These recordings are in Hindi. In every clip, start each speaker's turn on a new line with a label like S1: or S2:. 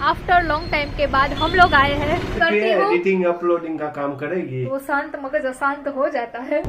S1: आफ्टर लॉन्ग टाइम के बाद हम लोग आए हैं। करती हूँ
S2: एडिटिंग अपलोडिंग का काम करेगी
S1: वो शांत मगज अशांत हो जाता है।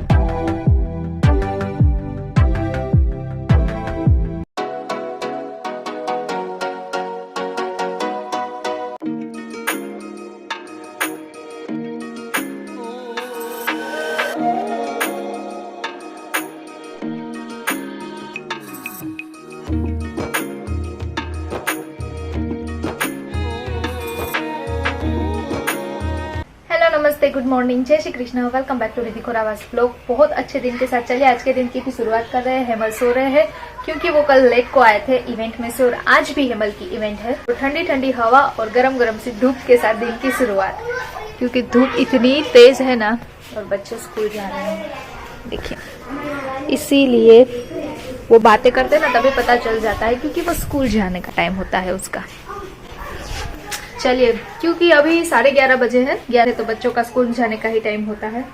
S1: नमस्ते, गुड मॉर्निंग, जय Shri Krishna, welcome back to Riddhi Khorawas vlog. बहुत अच्छे दिन के साथ चलिए आज के दिन की भी शुरुआत कर रहे हैं। हेमल सो रहे हैं क्योंकि वो कल लेट को आए थे इवेंट में से और आज भी हेमल की इवेंट है। तो ठंडी ठंडी हवा और गरम गरम सी धूप के साथ दिन की शुरुआत, क्योंकि धूप इतनी तेज है ना और बच्चे स्कूल जा रहे हैं। देखिए, इसीलिए वो बातें करते ना तभी पता चल जाता है, क्योंकि वो स्कूल जाने का टाइम होता है उसका। चलिए, क्योंकि अभी 11:30 बजे है, 11 तो बच्चों का स्कूल जाने का ही टाइम होता है।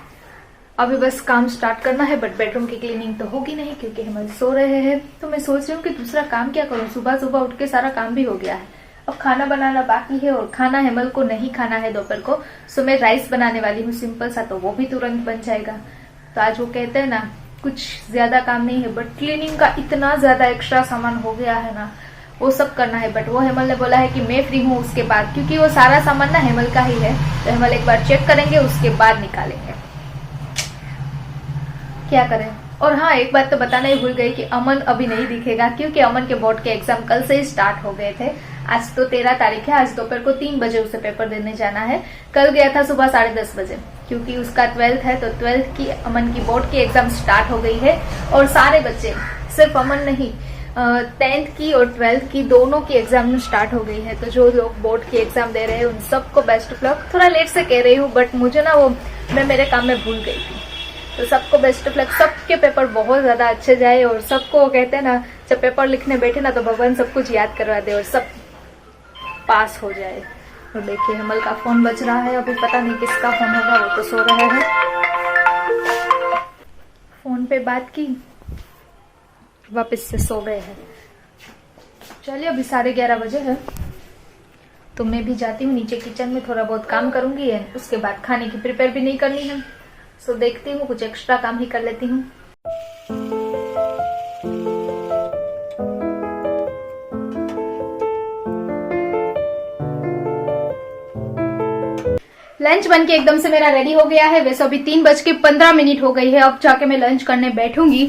S1: अभी बस काम स्टार्ट करना है, बट बेडरूम की क्लीनिंग तो होगी नहीं क्योंकि हम सो रहे हैं। तो मैं सोच रही हूँ कि दूसरा काम क्या करूँ। सुबह सुबह उठ के सारा काम भी हो गया है, अब खाना बनाना बाकी है और खाना हेमल को नहीं खाना है दोपहर को। सो मैं राइस बनाने वाली हूँ सिंपल सा, तो वो भी तुरंत बन जाएगा। तो आज वो कहते हैं ना कुछ ज्यादा काम नहीं है, बट क्लीनिंग का इतना ज्यादा एक्स्ट्रा सामान हो गया है ना, वो सब करना है। बट वो हेमल ने बोला है कि मैं फ्री हूँ उसके बाद, क्योंकि वो सारा सामान ना हेमल का ही है। तो हेमल एक बार चेक करेंगे, उसके बाद निकालेंगे। क्या करें। और हाँ, एक बात तो बताना ही भूल गई कि अमन अभी नहीं दिखेगा, क्योंकि अमन के बोर्ड के एग्जाम कल से ही स्टार्ट हो गए थे। आज तो 13 तारीख है, आज दोपहर को 3 बजे उसे पेपर देने जाना है। कल गया था सुबह 10:30 बजे, क्योंकि उसका 12th है। तो 12th की अमन की बोर्ड की एग्जाम स्टार्ट हो गई है और सारे बच्चे, सिर्फ अमन नहीं, 10th की और 12th की दोनों की एग्जाम स्टार्ट हो गई है। तो जो लोग बोर्ड की एग्जाम दे रहे हैं उन सबको बेस्ट ऑफ लक। थोड़ा लेट से कह रही हूँ, बट मुझे ना वो मैं मेरे काम में भूल गई थी। तो सबको बेस्ट ऑफ लक, सबके पेपर बहुत ज्यादा अच्छे जाए और सबको कहते हैं ना, जब पेपर लिखने बैठे ना तो भगवान सब कुछ याद करवा दे और सब पास हो जाए। और देखिए, हेमल का फोन बज रहा है, अभी पता नहीं किसका फोन होगा, वो तो सो रहे हैं। फोन पे बात की, वापस से सो गए हैं। चलिए, अभी 11:30 बजे है, तो मैं भी जाती हूँ नीचे किचन में, थोड़ा बहुत काम करूंगी। उसके बाद खाने की प्रिपेयर भी नहीं करनी है, सो देखती हूँ कुछ एक्स्ट्रा काम ही कर लेती हूँ। लंच बन के एकदम से मेरा रेडी हो गया है। वैसे अभी 3:15 हो गई है। अब जाके मैं लंच करने बैठूंगी,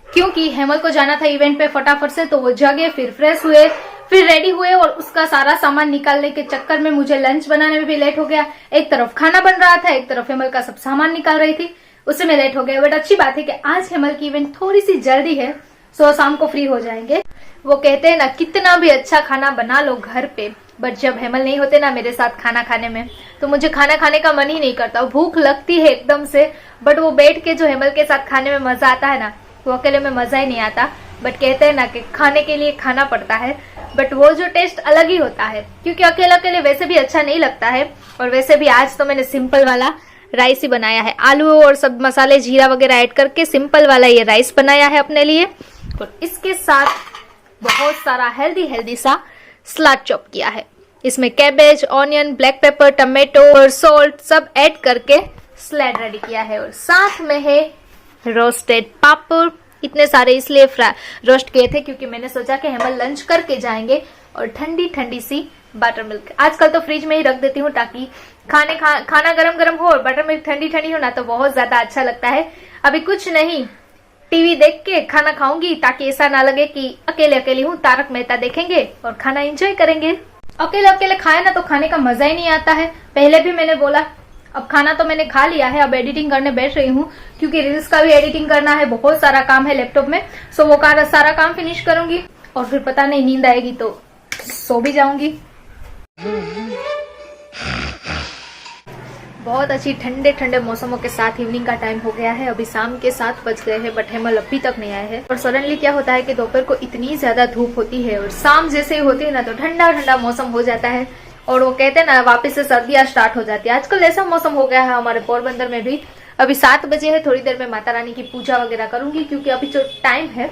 S1: क्योंकि हेमल को जाना था इवेंट पे फटाफट से। तो वो जगे, फिर फ्रेश हुए, फिर रेडी हुए और उसका सारा सामान निकालने के चक्कर में मुझे लंच बनाने में भी लेट हो गया। एक तरफ खाना बन रहा था, एक तरफ हेमल का सब सामान निकाल रही थी, उससे में लेट हो गया। बट अच्छी बात है कि आज हेमल की इवेंट थोड़ी सी जल्दी है, सो शाम को फ्री हो जाएंगे। वो कहते हैं ना, कितना भी अच्छा खाना बना लो घर पे, बट जब हेमल नहीं होते ना मेरे साथ खाना खाने में, तो मुझे खाना खाने का मन ही नहीं करता। भूख लगती है एकदम से, बट वो बैठ के जो हेमल के साथ खाने में मजा आता है ना, वो अकेले में मजा ही नहीं आता। बट कहते हैं ना कि खाने के लिए खाना पड़ता है, बट वो जो टेस्ट अलग ही होता है, क्योंकि अकेले अकेले वैसे भी अच्छा नहीं लगता है। और वैसे भी आज तो मैंने सिंपल वाला राइस ही बनाया है, आलू और सब मसाले जीरा वगैरह ऐड करके सिंपल वाला ये राइस बनाया है अपने लिए। और इसके साथ बहुत सारा हेल्दी सा सलाद चॉप किया है। इसमें cabbage, onion, black pepper, tomato और सॉल्ट सब ऐड करके सलाद रेडी किया है। और साथ में है रोस्टेड पापड़। इतने सारे इसलिए रोस्ट किए थे क्योंकि मैंने सोचा कि हेमल लंच करके जाएंगे। और ठंडी ठंडी सी बटर मिल्क, आजकल तो फ्रिज में ही रख देती हूँ ताकि खाना गरम गरम हो और बटर मिल्क ठंडी ठंडी हो ना, तो बहुत ज्यादा अच्छा लगता है। अभी कुछ नहीं, टीवी देख के खाना खाऊंगी, ताकि ऐसा ना लगे कि अकेले अकेली हूँ। तारक मेहता देखेंगे और खाना एंजॉय करेंगे। अकेले अकेले खाए ना तो खाने का मजा ही नहीं आता है। पहले भी मैंने बोला, अब खाना तो मैंने खा लिया है, अब एडिटिंग करने बैठ रही हूँ, क्योंकि रील्स का भी एडिटिंग करना है, बहुत सारा काम है लैपटॉप में। सो वो सारा काम फिनिश करूंगी और फिर पता नहीं नींद आएगी तो सो भी जाऊंगी। बहुत अच्छी ठंडे ठंडे मौसमों के साथ इवनिंग का टाइम हो गया है। अभी शाम के 7 बज गए हैं, बट हेमल अभी तक नहीं आए हैं। और सडनली क्या होता है कि दोपहर को इतनी ज्यादा धूप होती है और शाम जैसे ही होती है ना, तो ठंडा ठंडा मौसम हो जाता है। और वो कहते हैं ना, वापस से सर्दियां स्टार्ट हो जाती है। आजकल ऐसा मौसम हो गया है हमारे पोरबंदर में भी। अभी 7 बजे है, थोड़ी देर में माता रानी की पूजा वगैरह करूंगी, क्योंकि अभी जो टाइम है,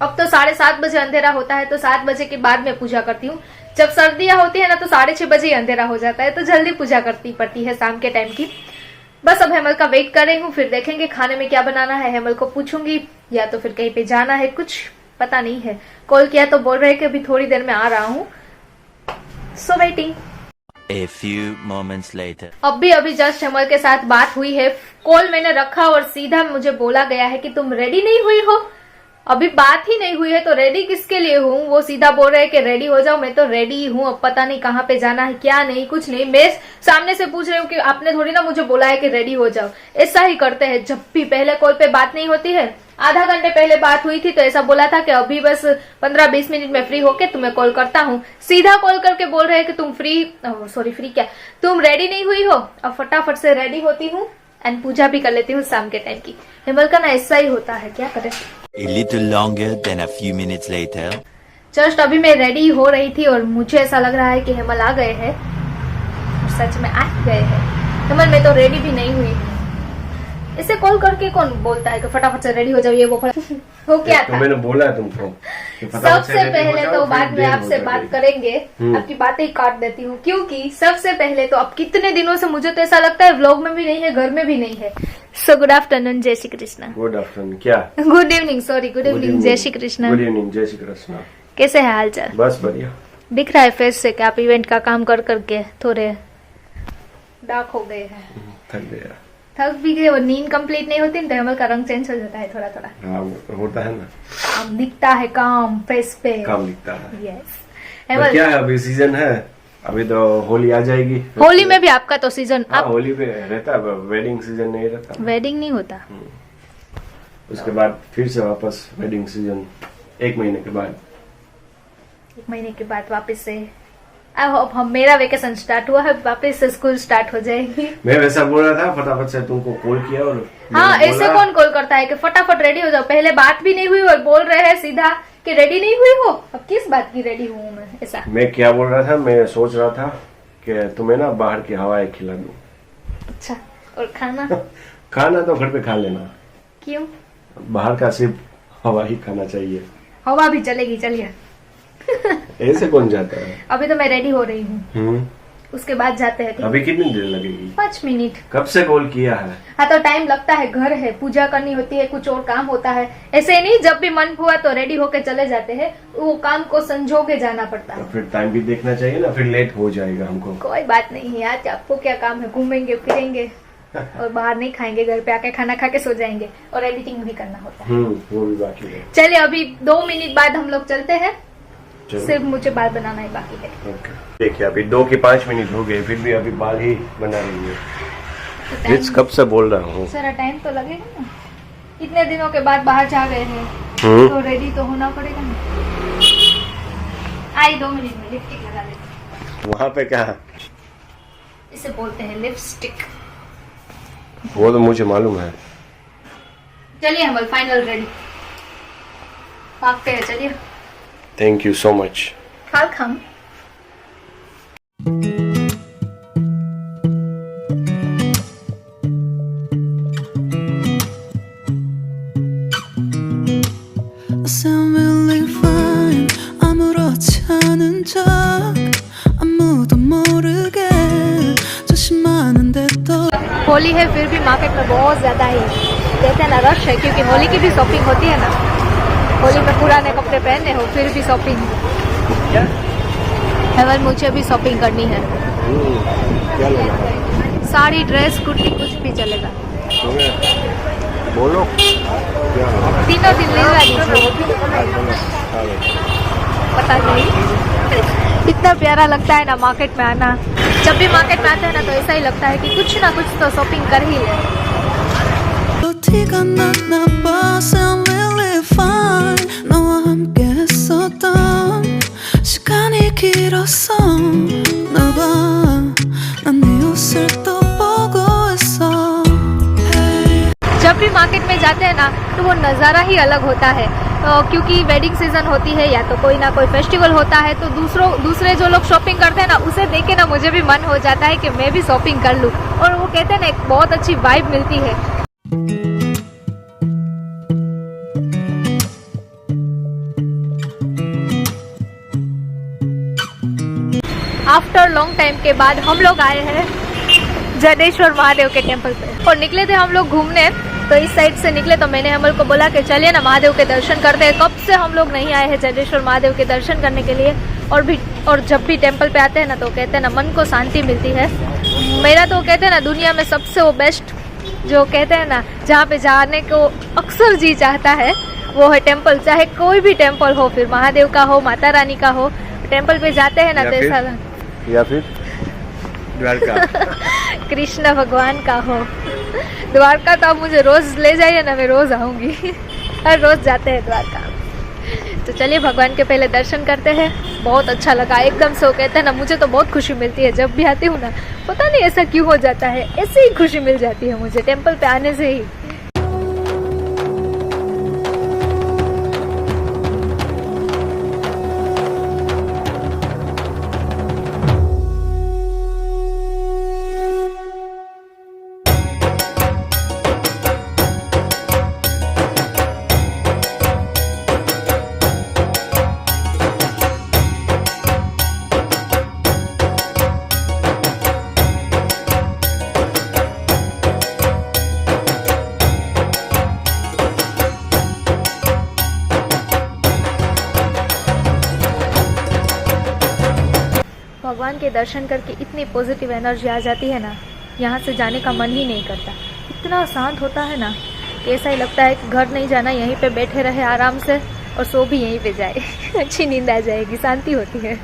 S1: अब तो 7:30 बजे अंधेरा होता है, तो 7 बजे के बाद मैं पूजा करती हूँ। जब सर्दियां होती है ना तो 6:30 बजे ही अंधेरा हो जाता है, तो जल्दी पूजा करती पड़ती है शाम के टाइम की। बस अब हेमल का वेट कर रही हूँ, फिर देखेंगे खाने में क्या बनाना है। हेमल को पूछूंगी या तो फिर कहीं पे जाना है, कुछ पता नहीं है। कॉल किया तो बोल रहे कि अभी थोड़ी देर में आ रहा हूँ, so waiting.
S3: A few moments later.
S1: अभी जस्ट हेमल के साथ बात हुई है, कॉल मैंने रखा और सीधा मुझे बोला गया है कि तुम रेडी नहीं हुई हो। अभी बात ही नहीं हुई है तो रेडी किसके लिए हूँ? वो सीधा बोल रहे हैं कि रेडी हो जाओ। मैं तो रेडी ही हूँ, अब पता नहीं कहाँ पे जाना है क्या नहीं, कुछ नहीं। मैं सामने से पूछ रही हूँ कि आपने थोड़ी ना मुझे बोला है कि रेडी हो जाओ। ऐसा ही करते हैं जब भी पहले कॉल पे बात नहीं होती है। आधा घंटे पहले बात हुई थी तो ऐसा बोला था कि अभी बस 15-20 मिनट में फ्री होके तुम्हें कॉल करता हूँ। सीधा कॉल करके बोल रहे हैं कि तुम फ्री क्या, तुम रेडी नहीं हुई हो। अब फटाफट से रेडी होती हूँ एंड पूजा भी कर लेती हूँ शाम के टाइम की। हेमल का ना ऐसा ही होता है, क्या करे।
S3: A little longer than a few minutes later.
S1: Just अभी मैं रेडी हो रही थी और मुझे ऐसा लग रहा है कि हेमल आ गए हैं। सच में आ गए हैं हेमल, मैं तो रेडी भी नहीं हुई। इसे कॉल करके कौन बोलता है कि फटाफट से रेडी हो जाओ, ये वो हो क्या
S2: तो
S1: था?
S2: मैंने बोला है तुमको कि फटाफट से
S1: सबसे
S2: ready हो
S1: पहले
S2: जाओ,
S1: तो
S2: फिर
S1: बाद में
S2: देर हो
S1: आपसे बात
S2: जाएगी।
S1: करेंगे। आपकी बातें ही काट देती हूँ, क्योंकि सबसे पहले तो अब कितने दिनों से मुझे तो ऐसा लगता है व्लॉग में भी नहीं है, घर में भी नहीं है। सो गुड आफ्टरनून, जय श्री कृष्ण।
S2: गुड आफ्टरनून, क्या
S1: good evening, sorry good evening, जय श्री कृष्ण।
S2: गुड इवनिंग, जय श्री कृष्ण।
S1: कैसे है हालचाल?
S2: बस बढ़िया।
S1: दिख रहा है फेस से कि आप इवेंट का काम कर करके थोड़े डार्क हो गए हैं,
S2: थक गया।
S1: थक भी गए और नींद कंप्लीट नहीं होती तो हेमल का रंग चेंज हो जाता है थोड़ा थोड़ा।
S2: हाँ, होता है ना,
S1: काम दिखता है, काम फेस पे
S2: काम दिखता है।
S1: यस।
S2: पर
S1: हेमल,
S2: क्या है, अभी सीजन है, अभी तो होली आ जाएगी।
S1: होली में भी आपका तो सीजन,
S2: हाँ,
S1: आप
S2: होली पे रहता है, वेडिंग सीजन नहीं रहता।
S1: वेडिंग नहीं होता।
S2: उसके बाद फिर से वापस वेडिंग सीजन 1 महीने के बाद।
S1: 1 महीने के बाद वापस से अब हम मेरा वेकेशन स्टार्ट हुआ है, वापस से स्कूल स्टार्ट हो जाएगी।
S2: मैं वैसा बोल रहा था, फटाफट से तुमको कॉल किया और
S1: हाँ,
S2: मैंने
S1: ऐसे
S2: बोला-
S1: कौन कॉल करता है कि फटाफट रेडी हो जाओ? पहले बात भी नहीं हुई और बोल रहे हैं सीधा कि रेडी नहीं हुई हो। अब किस बात की रेडी हूँ मैं? ऐसा
S2: मैं क्या बोल रहा था, मैं सोच रहा था कि तुम्हें ना बाहर की हवाएं खिला दूं।
S1: अच्छा, और खाना?
S2: खाना तो घर पे खा लेना,
S1: क्यों?
S2: बाहर का सिर्फ हवा ही खाना चाहिए।
S1: हवा भी चलेगी, चलिए।
S2: ऐसे कौन जाता है?
S1: अभी तो मैं रेडी हो रही हूँ, उसके बाद जाते हैं।
S2: अभी कितनी देर लगेगी?
S1: 5 मिनट।
S2: कब से कॉल किया है?
S1: हाँ, तो टाइम लगता है, घर है, पूजा करनी होती है, कुछ और काम होता है। ऐसे नहीं जब भी मन हुआ तो रेडी होके चले जाते हैं, वो काम को संजो के जाना पड़ता
S2: तो
S1: है।
S2: फिर टाइम भी देखना चाहिए ना, फिर लेट हो जाएगा हमको।
S1: कोई बात नहीं है, आज आपको क्या काम है? घूमेंगे फिरेंगे और बाहर नहीं खाएंगे, घर पे आके खाना खा के सो जाएंगे और एडिटिंग भी करना होता है।
S2: वो भी बाकी है।
S1: चलिए, अभी 2 मिनट बाद हम लोग चलते हैं,
S2: चलो।
S1: सिर्फ मुझे बाल बनाना ही बाकी है।
S2: ओके, देखिए अभी 2 के 5 मिनट हो गए, फिर भी अभी बाल ही बना रही है।
S1: तो टाइम,
S2: कब से बोल रहा हूँ।
S1: सारा टाइम तो लगेगा ना, इतने दिनों के बाद बाहर जा गए हैं तो रेडी तो होना पड़ेगा ना। आई 2 मिनट में लिपस्टिक लगा लेते
S2: वहाँ पे क्या है?
S1: हैं, इसे बोलते हैं लिपस्टिक।
S2: वो तो मुझे मालूम है।
S1: चलिए हम फाइनल रेडी, भागते हैं, चलिए।
S2: Thank you so much.
S1: Welcome.
S4: I sound really fine 아무렇지 않은 척 아무도 모르게 조심하는데 또
S1: Holi है फिर भी मार्केट में बहुत ज्यादा ही कहते हैं ना रश है, क्योंकि होली की भी शॉपिंग होती है ना। होली में पुराने कपड़े पहने हो फिर भी शॉपिंग। हेवल, मुझे भी शॉपिंग करनी है।
S2: क्या लेना?
S1: साड़ी, ड्रेस, कुर्ती, कुछ भी चलेगा।
S2: बोलो क्या लेना?
S1: तीनों दिन ले दीजिए। पता नहीं इतना प्यारा लगता है ना मार्केट में आना। जब भी मार्केट में आते हैं ना तो ऐसा ही लगता है कि कुछ ना कुछ तो शॉपिंग कर ही ले।
S4: 또 티가 났나 봐 Sound really fine 너와 함께 했었던 시간이 길었어 나봐 난 네 옷을 또 보고 있어 hey.
S1: जब भी मार्केट में जाते हैं ना तो वो नज़ारा ही अलग होता है। क्योंकि वेडिंग सीजन होती है या तो कोई ना कोई फेस्टिवल होता है तो दूसरे जो लोग शॉपिंग करते हैं ना उसे देख के ना मुझे भी मन हो जाता है कि मैं भी शॉपिंग कर लूं। और वो कहते हैं ना एक बहुत अच्छी वाइब मिलती है। आफ्टर लॉन्ग टाइम के बाद हम लोग आए हैं जडेश्वर महादेव के टेम्पल पे और निकले थे हम लोग घूमने। तो इस साइड से निकले तो मैंने हेमल को बोला कि चलिए ना महादेव के दर्शन करते हैं। कब से हम लोग नहीं आए हैं जडेश्वर महादेव के दर्शन करने के लिए। और जब भी टेम्पल पे आते हैं ना तो कहते हैं ना मन को शांति मिलती है। मेरा तो कहते हैं ना दुनिया में सबसे वो बेस्ट जो कहते हैं ना जहाँ पे जाने को अक्सर जी चाहता है वो है टेम्पल। चाहे कोई भी टेम्पल हो, फिर महादेव का हो, माता रानी का हो, टेम्पल पे जाते हैं ना तो ऐसा,
S2: या फिर द्वारका
S1: कृष्ण भगवान का हो। द्वारका तो आप मुझे रोज ले जाइए ना, मैं रोज आऊंगी। हर रोज जाते हैं द्वारका। तो चलिए भगवान के पहले दर्शन करते हैं। बहुत अच्छा लगा एकदम से। वो कहते हैं ना मुझे तो बहुत खुशी मिलती है जब भी आती हूँ ना, पता नहीं ऐसा क्यों हो जाता है, ऐसे ही खुशी मिल जाती है मुझे टेम्पल पे आने से ही। भगवान के दर्शन करके इतनी पॉजिटिव एनर्जी आ जाती है ना, यहाँ से जाने का मन ही नहीं करता। इतना शांत होता है ना कि ऐसा ही लगता है कि घर नहीं जाना, यहीं पे बैठे रहे आराम से और सो भी यहीं पे जाए। अच्छी नींद आ जाएगी, शांति होती है।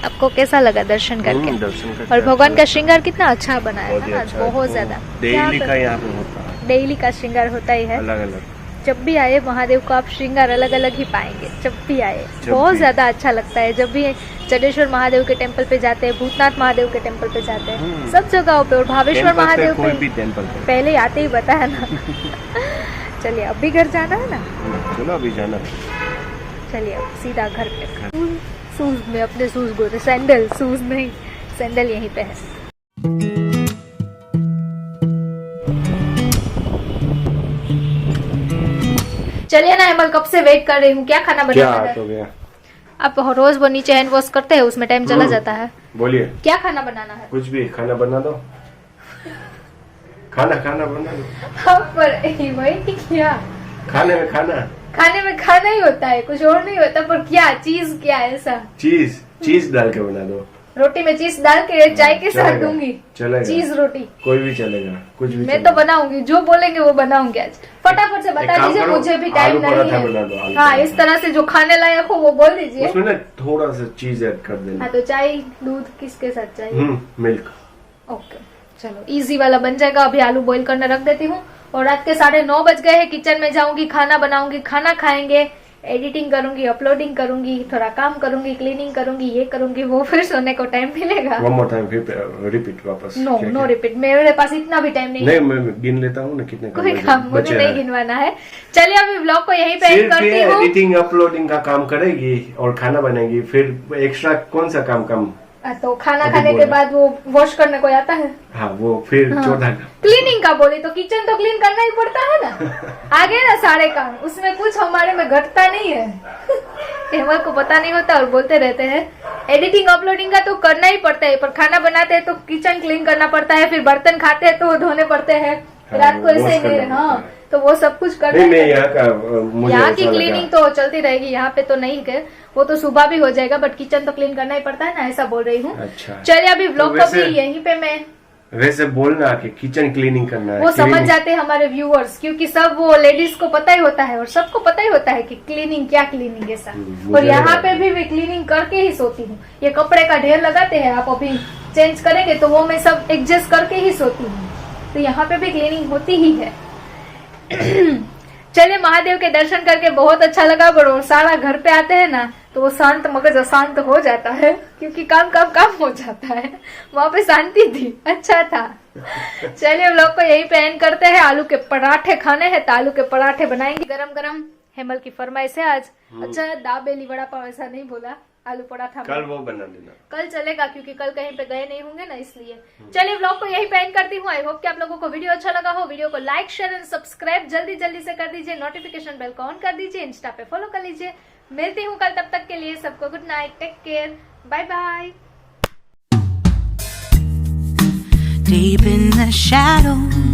S1: आपको कैसा लगा दर्शन करके? और भगवान का श्रृंगार कितना अच्छा बनाया है ना, बहुत ज्यादा।
S2: डेली का यहाँ पे होता है,
S1: डेली का श्रृंगार होता ही है।
S2: अलग अलग।
S1: जब भी आए महादेव को आप श्रृंगार अलग अलग ही पाएंगे। जब भी आए बहुत ज्यादा अच्छा लगता है। जब भी जडेश्वर महादेव के टेम्पल पे जाते हैं, भूतनाथ महादेव के टेम्पल पे जाते हैं, सब जगहों पे, और भावेश्वर महादेव
S2: कोई भी टेम्पल पे
S1: पहले आते ही बताया ना। चलिए अब भी घर जाना है ना,
S2: चलो अभी जाना।
S1: चलिए अब सीधा घर पे। शूज में अपने शूज बोलते, सैंडल, शूज नहीं, सैंडल यहीं पे है। चलिए ना हेमल, कब से वेट कर रही हूँ। क्या खाना बनाना है?
S2: हो गया?
S1: आप रोज वो नीचे हैंड वॉश करते हैं, उसमें टाइम चला जाता है।
S2: बोलिए
S1: क्या खाना बनाना है?
S2: कुछ भी खाना बना दो। खाना बना दो।
S1: पर वही क्या
S2: खाने में खाना
S1: ही होता है, कुछ और नहीं होता। पर क्या चीज, क्या ऐसा?
S2: चीज डाल के बना दो।
S1: रोटी में चीज डाल के चाय के साथ दूंगी।
S2: चलेगा।
S1: चीज रोटी
S2: कोई भी चलेगा, कुछ भी
S1: मैं तो बनाऊंगी, जो बोलेंगे वो बनाऊंगी। आज फटाफट से बता दीजिए, मुझे भी टाइम नहीं है। हाँ, इस तरह से जो खाने लायक हो वो बोल दीजिए।
S2: उसमें ना थोड़ा सा चीज ऐड कर देना।
S1: हाँ, तो चाय दूध किसके साथ चाहिए?
S2: मिल्क।
S1: ओके, चलो इजी वाला बन जाएगा। अभी आलू बॉईल करने रख देती हूँ। और रात के 9:30 बज गए हैं। किचन में जाऊंगी, खाना बनाऊंगी, खाना खाएंगे, एडिटिंग करूंगी, अपलोडिंग करूंगी, थोड़ा काम करूंगी, क्लीनिंग करूंगी, ये करूंगी वो, फिर सोने को टाइम मिलेगा।
S2: वन मोर टाइम, फिर रिपीट वापस।
S1: नो रिपीट, मेरे पास इतना भी टाइम नहीं है।
S2: मैं गिन लेता हूँ ना कितने
S1: कोई काम मुझे नहीं गिनवाना है। चलिए अभी व्लॉग को यहीं पे एंड करती हूँ।
S2: एडिटिंग अपलोडिंग का काम करेगी और खाना बनाएगी, फिर एक्स्ट्रा कौन सा काम?
S1: तो खाना खाने के बाद वो वॉश करने को आता है।
S2: हाँ, वो फिर चौथा
S1: क्लीनिंग का बोले तो किचन तो क्लीन करना ही पड़ता है ना। आगे ना सारे काम, उसमें कुछ हमारे में घटता नहीं है। हेमल को पता नहीं होता और बोलते रहते हैं। एडिटिंग अपलोडिंग का तो करना ही पड़ता है, पर खाना बनाते हैं तो किचन क्लीन करना पड़ता है, फिर बर्तन खाते हैं तो धोने पड़ते हैं। रात को ऐसे नहीं, हाँ, तो वो सब कुछ करना है। यहाँ की क्लीनिंग तो चलती रहेगी, यहाँ पे तो नहीं है, वो तो सुबह भी हो जाएगा, बट किचन तो क्लीन करना ही पड़ता है ना, ऐसा बोल रही हूँ।
S2: अच्छा।
S1: चलिए अभी व्लॉग को भी यहीं पे मैं
S2: वैसे बोलना कि किचन क्लीनिंग करना है,
S1: वो समझ जाते हैं हमारे व्यूअर्स, क्योंकि सब वो लेडीज को पता ही होता है और सबको पता ही होता है कि क्लीनिंग क्या क्लीनिंग ऐसा। और यहाँ पे भी मैं क्लीनिंग करके ही सोती हूँ। ये कपड़े का ढेर लगाते हैं, आप अभी चेंज करेंगे तो वो मैं सब एडजस्ट करके ही सोती हूँ। तो यहाँ पे भी क्लीनिंग होती ही है। चलिए महादेव के दर्शन करके बहुत अच्छा लगा। पर सारा घर पे आते हैं ना तो वो शांत मगज अशांत हो जाता है, क्योंकि काम हो जाता है। वहाँ पे शांति थी, अच्छा था। चलिए व्लॉग को यहीं पे एंड करते हैं। आलू के पराठे खाने हैं तो आलू के पराठे बनाएंगे गरम गरम। हेमल की फरमाइश है आज। अच्छा, दाबेली वड़ा पाव ऐसा नहीं बोला, आलू पराठा
S2: कल वो बना देना।
S1: कल चलेगा, क्योंकि कल कहीं पे गए नहीं होंगे ना, इसलिए। चलिए व्लॉग को यहीं पे एंड करती हूँ। आई होप कि आप लोगों को वीडियो अच्छा लगा हो। वीडियो को लाइक, शेयर एंड सब्सक्राइब जल्दी से कर दीजिए। नोटिफिकेशन बेल को ऑन कर दीजिए। इंस्टा पे फॉलो कर लीजिए। मिलती हूँ कल, तब तक के लिए सबको good night, take care, bye bye.
S4: deep in the shadows.